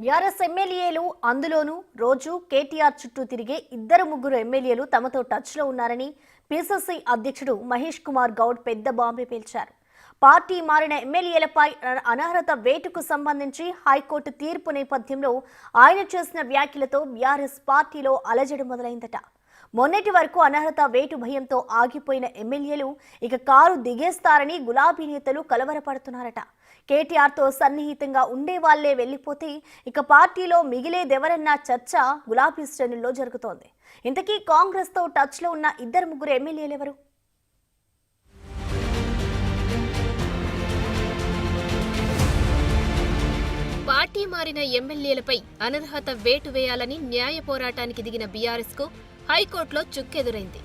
BRS ఎమ్మెల్యేలు అందులోనూ రోజు కేటీఆర్ చుట్టూ తిరిగే ఇద్దరు ముగ్గురు ఎమ్మెల్యేలు తమతో టచ్లో ఉన్నారని పీసీసీ అధ్యక్షుడు మహేష్ కుమార్ గౌడ్ పెద్ద బాంబే పేల్చారు. పార్టీ మారిన ఎమ్మెల్యేలపై అనర్హత వేటుకు సంబంధించి హైకోర్టు తీర్పు నేపథ్యంలో ఆయన చేసిన వ్యాఖ్యలతో బీఆర్ఎస్ పార్టీలో అలజడి మొదలైందట. మొన్నటి వరకు అనర్హత వేటు భయంతో ఆగిపోయిన ఎమ్మెల్యేలు ఇక కారు దిగేస్తారని గులాబీ నేతలు కలవరపడుతున్నారట. కేటీఆర్తో సన్నిహితంగా ఉండే వాళ్లే వెళ్లిపోతే ఇక పార్టీలో మిగిలేదెవరన్న చర్చ గులాబీ శ్రేణుల్లో జరుగుతోంది. ఇంతకీ కాంగ్రెస్తో టచ్లో ఉన్న ఇద్దరు ముగ్గురు ఎమ్మెల్యేలు ఎవరు? పార్టీ మారిన ఎమ్మెల్యేలపై అనర్హత వేటు వేయాలని న్యాయ పోరాటానికి దిగిన బీఆర్ఎస్ కు హైకోర్టులో చుక్కెదురైంది.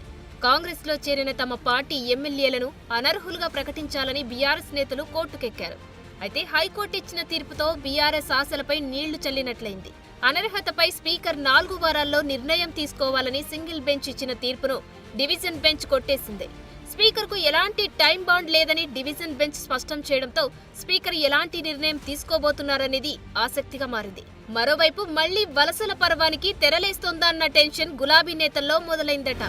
కాంగ్రెస్ లో చేరిన తమ పార్టీ ఎమ్మెల్యేలను అనర్హులుగా ప్రకటించాలని బీఆర్ఎస్ నేతలు కోర్టుకెక్కారు. అయితే హైకోర్టు ఇచ్చిన తీర్పుతో బీఆర్ఎస్ ఆశలపై నీళ్లు చల్లినట్లయింది. అనర్హతపై స్పీకర్ 4 వారాల్లో నిర్ణయం తీసుకోవాలని సింగిల్ బెంచ్ ఇచ్చిన తీర్పును డివిజన్ బెంచ్ కొట్టేసింది. స్పీకర్ కు ఎలాంటి టైం బాండ్ లేదని డివిజన్ బెంచ్ స్పష్టం చేయడంతో స్పీకర్ ఎలాంటి నిర్ణయం తీసుకోబోతున్నారనేది ఆసక్తిగా మారింది. మరోవైపు మళ్లీ వలసల పర్వానికి తెరలేస్తోందన్న టెన్షన్ గులాబీ నేతల్లో మొదలైందట.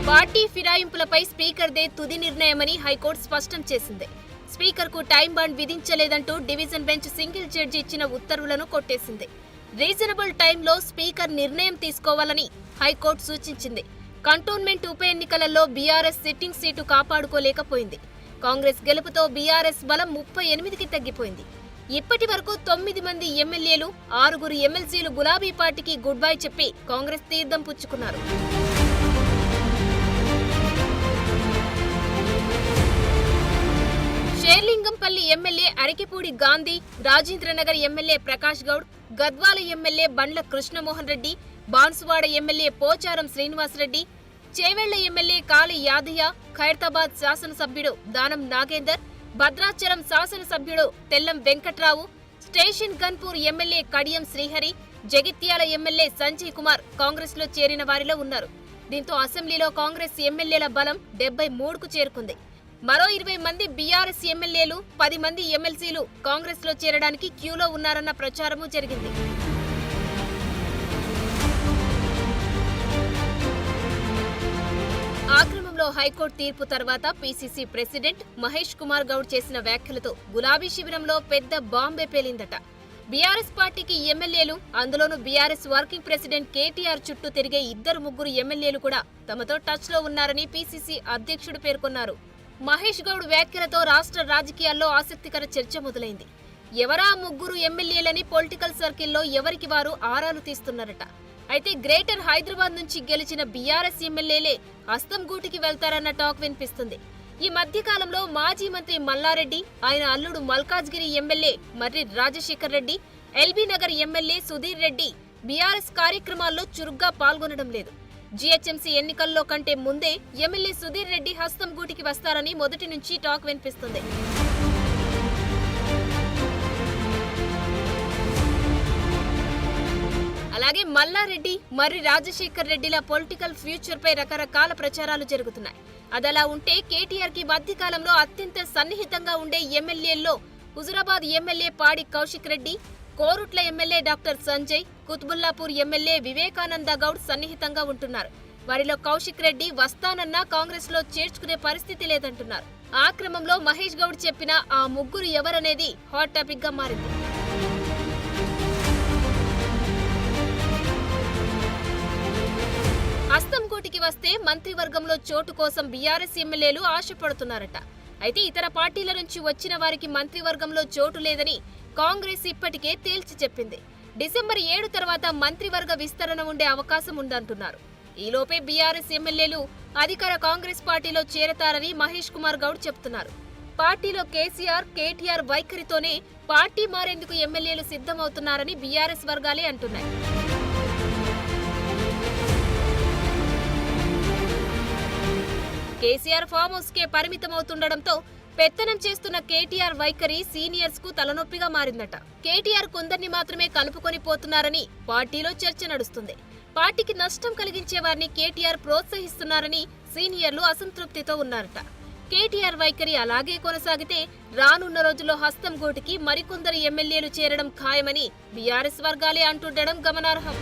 పార్టీ ఫిరాయింపులపై స్పీకర్దే తుది నిర్ణయమని హైకోర్టు స్పష్టం చేసింది. స్పీకర్ కు టైం బాండ్ విధించలేదంటూ డివిజన్ బెంచ్ సింగిల్ జడ్జి ఇచ్చిన ఉత్తర్వులను కొట్టేసింది. రీజనబుల్ టైంలో స్పీకర్ నిర్ణయం తీసుకోవాలని హైకోర్టు సూచించింది. కంటోన్మెంట్ ఉప ఎన్నికలలో బీఆర్ఎస్ సిట్టింగ్ సీటు కాపాడుకోలేకపోయింది. కాంగ్రెస్ గెలుపుతో బీఆర్ఎస్ బలం 38కి తగ్గిపోయింది. ఇప్పటి వరకు 9 మంది ఎమ్మెల్యేలు, 6 ఎమ్మెల్సీలు గులాబీ పార్టీకి గుడ్ బై చెప్పి కాంగ్రెస్ తీర్థం పుచ్చుకున్నారు. Serilingampally MLA Arikepudi Gandhi, Rajendranagar MLA Prakash Goud, Gadwal MLA Bandla Krishna Mohan Reddy, Banswada MLA Pocharam Srinivasa Reddy, Chevella MLA Kale Yadaiah, Khairatabad శాసనసభ్యుడు దానం నాగేందర్, భద్రాచలం శాసనసభ్యుడు Tellam Venkat Rao, station Ghanpur MLA Kadiyam Srihari, Jagtial MLA Sanjay Kumar Congress లో చేరిన వారిలో ఉన్నారు. దీంతో అసెంబ్లీలో కాంగ్రెస్ ఎమ్మెల్యేల బలం 73కు చేరుకుంది. మరో 20 మంది బీఆర్ఎస్ ఎమ్మెల్యేలు, 10 మంది ఎమ్మెల్సీలు కాంగ్రెస్ లో చేరడానికి క్యూలో ఉన్నారన్న ప్రచారమూ జరిగింది. ఆ క్రమంలో హైకోర్టు తీర్పు తర్వాత పీసీసీ ప్రెసిడెంట్ మహేష్ కుమార్ గౌడ్ చేసిన వ్యాఖ్యలతో గులాబీ శిబిరంలో పెద్ద బాంబే పేలిందట. బీఆర్ఎస్ పార్టీకి ఎమ్మెల్యేలు, అందులోనూ బీఆర్ఎస్ వర్కింగ్ ప్రెసిడెంట్ కేటీఆర్ చుట్టూ తిరిగే ఇద్దరు ముగ్గురు ఎమ్మెల్యేలు కూడా తమతో టచ్ లో ఉన్నారని పీసీసీ అధ్యక్షుడు పేర్కొన్నారు. మహేష్ గౌడ్ వ్యాఖ్యలతో రాష్ట్ర రాజకీయాల్లో ఆసక్తికర చర్చ మొదలైంది. ఎవరా ముగ్గురు ఎమ్మెల్యేలని పొలిటికల్ సర్కిల్లో ఎవరికి వారు ఆరాలు తీస్తున్నారట. అయితే గ్రేటర్ హైదరాబాద్ నుంచి గెలిచిన బీఆర్ఎస్ ఎమ్మెల్యేలే హస్తం గూటికి వెళ్తారన్న టాక్ వినిపిస్తుంది. ఈ మధ్య కాలంలో మాజీ మంత్రి మల్లారెడ్డి, ఆయన అల్లుడు Malkajgiri MLA Marri Rajasekhar Reddy, LB Nagar MLA Sudheer Reddy BRS కార్యక్రమాల్లో చురుగ్గా పాల్గొనడం లేదు. జీహెచ్ఎంసీ ఎన్నికల్లో కంటే ముందే ఎమ్మెల్యే సుధీర్ రెడ్డి హస్తం గూటికి వస్తారని మొదటి నుంచి టాక్ వినిపిస్తుంది. అలాగే మల్లారెడ్డి, మర్రి రాజశేఖర్ రెడ్డిల పొలిటికల్ ఫ్యూచర్ పై రకరకాల ప్రచారాలు జరుగుతున్నాయి. అదలా ఉంటే కేటీఆర్ కి మధ్యకాలంలో అత్యంత సన్నిహితంగా ఉండే ఎమ్మెల్యేల్లో Huzurabad MLA Padi Kaushik Reddy, Korutla MLA doctor Sanjay, Qutbullapur MLA Vivekananda Goud సన్నిహితంగా ఉంటున్నారు. వారిలో కౌశిక్ రెడ్డి వస్తానన్నా కాంగ్రెస్ లో చేర్చుకునే పరిస్థితి లేదంటున్నారు. ఆ క్రమంలో మహేష్ గౌడ్ చెప్పిన ఆ ముగ్గురు ఎవరనేది హాట్ టాపిక్ గా మారింది. హస్తం గూటికి వస్తే మంత్రివర్గంలో చోటు కోసం బీఆర్ఎస్ ఎమ్మెల్యేలు ఆశపడుతున్నారట. అయితే ఇతర పార్టీల నుంచి వచ్చిన వారికి మంత్రివర్గంలో చోటు లేదని కాంగ్రెస్ ఇప్పటికే తేల్చి చెప్పింది. డిసెంబర్ 7 తర్వాత మంత్రివర్గ విస్తరణ ఉండే అవకాశం ఉందంటున్నారు. ఈలోపే బీఆర్ఎస్ ఎమ్మెల్యేలు అధికార కాంగ్రెస్ పార్టీలో చేరతారని మహేష్ కుమార్ గౌడ్ చెప్తున్నారు. పార్టీలో కేసీఆర్, కేటీఆర్ వైఖరితోనే పార్టీ మారేందుకు ఎమ్మెల్యేలు సిద్ధమవుతున్నారని బీఆర్ఎస్ వర్గాలే అంటున్నాయి. కేసీఆర్ ఫామ్ హౌస్ కే పరిమితమవుతుండటంతో పెత్తనం చేస్తున్న కేటీఆర్ వైఖరి సీనియర్స్ కు తలనొప్పిగా మారిందట. కేటీఆర్ కొందరిని మాత్రమే కలుపుకొని పోతున్నారని పార్టీలో చర్చ నడుస్తుంది. పార్టీకి నష్టం కలిగించే వారిని కేటీఆర్ ప్రోత్సహిస్తున్నారని సీనియర్లు అసంతృప్తితో ఉన్నారట. కేటీఆర్ వైఖరి అలాగే కొనసాగితే రానున్న రోజుల్లో హస్తం గూటికి మరికొందరు ఎమ్మెల్యేలు చేరడం ఖాయమని బీఆర్ఎస్ వర్గాలే అంటుండడం గమనార్హం.